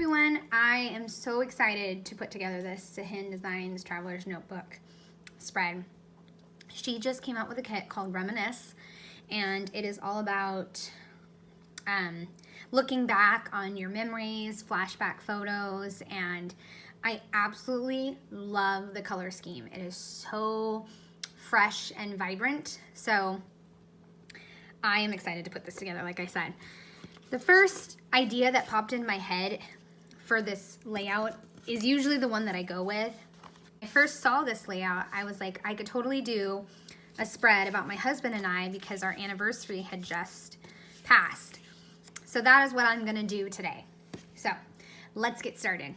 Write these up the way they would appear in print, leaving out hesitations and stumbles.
everyone, I am so excited to put together this Sahin Designs Traveler's Notebook spread. She just came out with a kit called Reminisce, and it is all about looking back on your memories, flashback photos, and I absolutely love the color scheme. It is so fresh and vibrant, so I am excited to put this together, like I said. The first idea that popped in my head for this layout is usually the one that I go with. When I first saw this layout, I was like, I could totally do a spread about my husband and I because our anniversary had just passed. So that is what I'm gonna do today. So let's get started.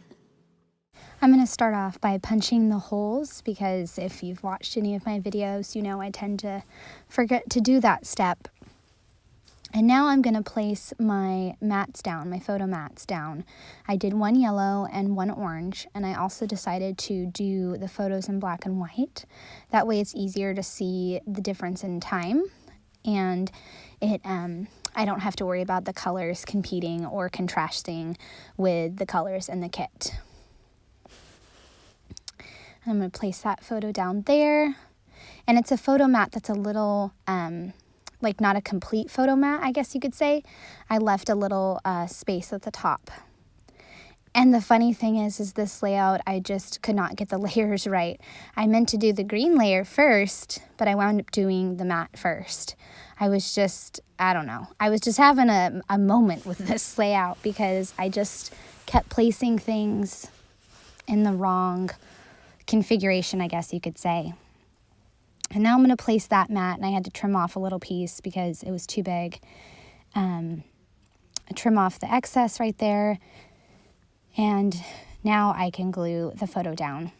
I'm going to start off by punching the holes because if you've watched any of my videos, you know I tend to forget to do that step. And now I'm going to place my mats down, my photo mats down. I did one yellow and one orange, and I also decided to do the photos in black and white. That way it's easier to see the difference in time, and I don't have to worry about the colors competing or contrasting with the colors in the kit. I'm going to place that photo down there, and it's a photo mat that's a little like not a complete photo mat, I guess you could say. I left a little space at the top. And the funny thing is this layout, I just could not get the layers right. I meant to do the green layer first, but I wound up doing the matte first. I was just having a moment with this layout because I just kept placing things in the wrong configuration, I guess you could say. And now I'm going to place that mat, and I had to trim off a little piece because it was too big. Trim off the excess right there, and now I can glue the photo down.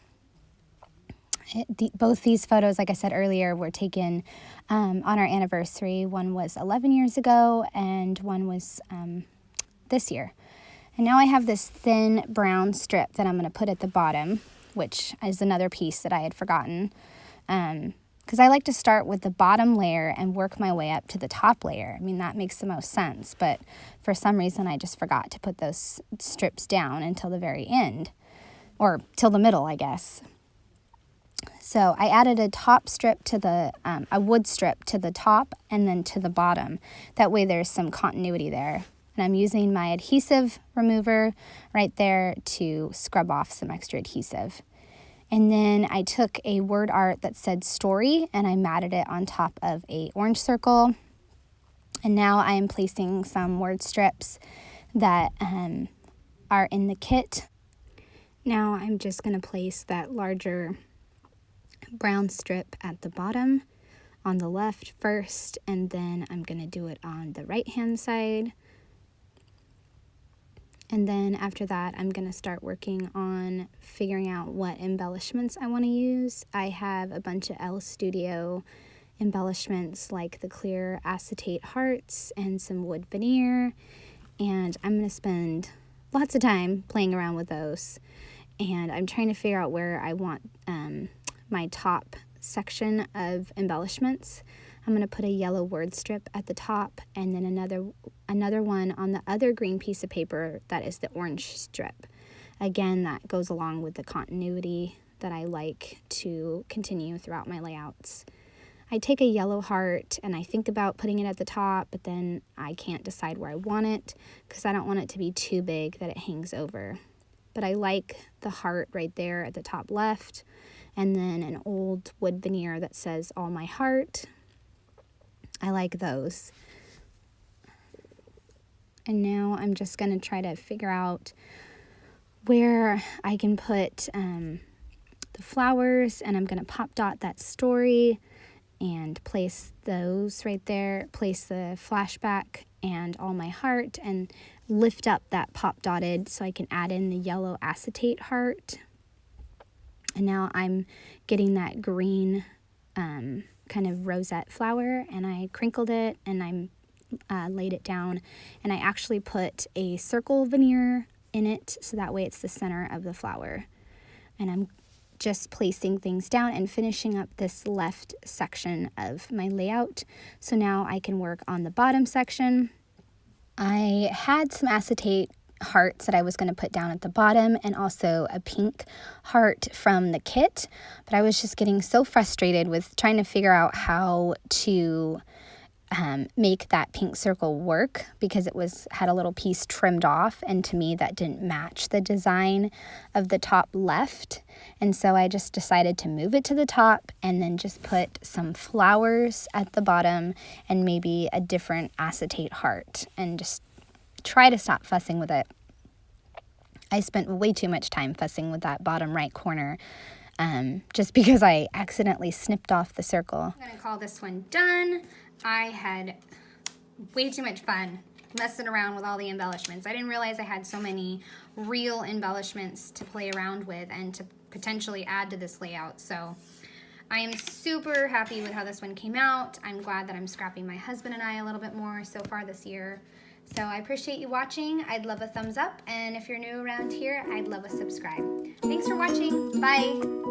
Both these photos, like I said earlier, were taken on our anniversary. One was 11 years ago, and one was this year. And now I have this thin brown strip that I'm going to put at the bottom, which is another piece that I had forgotten. Because I like to start with the bottom layer and work my way up to the top layer. I mean, that makes the most sense, but for some reason I just forgot to put those strips down until the very end, or till the middle, I guess. So I added a top strip to the, a wood strip to the top and then to the bottom. That way there's some continuity there. And I'm using my adhesive remover right there to scrub off some extra adhesive. And then I took a word art that said story and I matted it on top of a orange circle. And now I am placing some word strips that are in the kit. Now I'm just going to place that larger brown strip at the bottom on the left first, and then I'm going to do it on the right hand side. And then after that, I'm going to start working on figuring out what embellishments I want to use. I have a bunch of L Studio embellishments like the clear acetate hearts and some wood veneer. And I'm going to spend lots of time playing around with those. And I'm trying to figure out where I want my top section of embellishments. I'm going to put a yellow word strip at the top and then another one on the other green piece of paper that is the orange strip. Again, that goes along with the continuity that I like to continue throughout my layouts. I take a yellow heart and I think about putting it at the top, but then I can't decide where I want it because I don't want it to be too big that it hangs over. But I like the heart right there at the top left, and then an old wood veneer that says all my heart. I like those. And now I'm just going to try to figure out where I can put the flowers, and I'm going to pop dot that story and place those right there, place the flashback and all my heart, and lift up that pop dotted so I can add in the yellow acetate heart. And now I'm getting that green kind of rosette flower, and I crinkled it and I laid it down, and I actually put a circle veneer in it so that way it's the center of the flower. And I'm just placing things down and finishing up this left section of my layout. So now I can work on the bottom section. I had some acetate hearts that I was going to put down at the bottom, and also a pink heart from the kit. But I was just getting so frustrated with trying to figure out how to make that pink circle work, because it had a little piece trimmed off, and to me that didn't match the design of the top left. And so I just decided to move it to the top and then just put some flowers at the bottom and maybe a different acetate heart, and just try to stop fussing with it. I spent way too much time fussing with that bottom right corner, just because I accidentally snipped off the circle. I'm gonna call this one done. I had way too much fun messing around with all the embellishments. I didn't realize I had so many real embellishments to play around with and to potentially add to this layout. So I am super happy with how this one came out. I'm glad that I'm scrapping my husband and I a little bit more so far this year. So I appreciate you watching. I'd love a thumbs up, and if you're new around here, I'd love a subscribe. Thanks for watching. Bye.